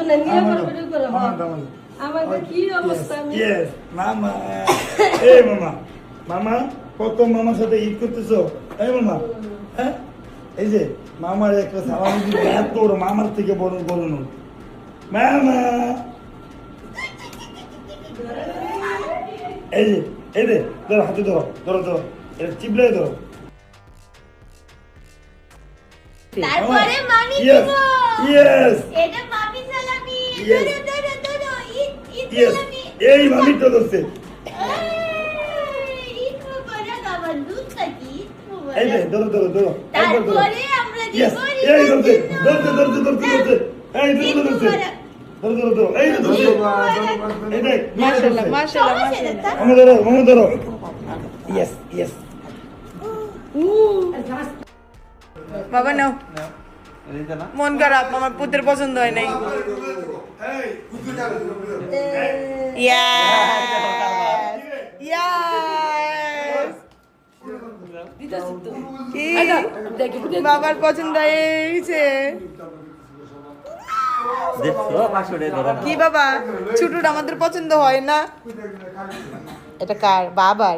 না নিয়ে ভিডিও করো আমাদের কি অবস্থা ইয়েস মামা এই মামা মামা কত মামার সাথে ঈদ করতেছো এই মামা হ্যাঁ এই যে মামার একটা সালাম দিবি এত বড় মামার থেকে বড় বড় নয় মামা এই যে ধরো হাতে ধরো এটা চিপলাই ধরো তারপরে মামি ইয়েস দিব ইয়েস এটা মামি সালামি Yes. ধরো ঈদ ইয়েস সালামি এই মামি তো ধরছে ঈদ মুবারক আমার দুধ কাটি ঈদ এই যে মুবারক ধরো একবার ধরো তারপরে আমরা ইয়েস দিব এই ধরছে এই ধরছে এই ধরছে এই দেখ মাশাআল্লাহ মাশাআল্লাহ মামা ধরো ইয়েস বাবা নাও মন খারাপ আমার পুত্রের পছন্দ হয় নাই কি বাবার পছন্দ হয়েছে কি বাবা ছোটটা আমাদের পছন্দ হয় না এটা কার বাবার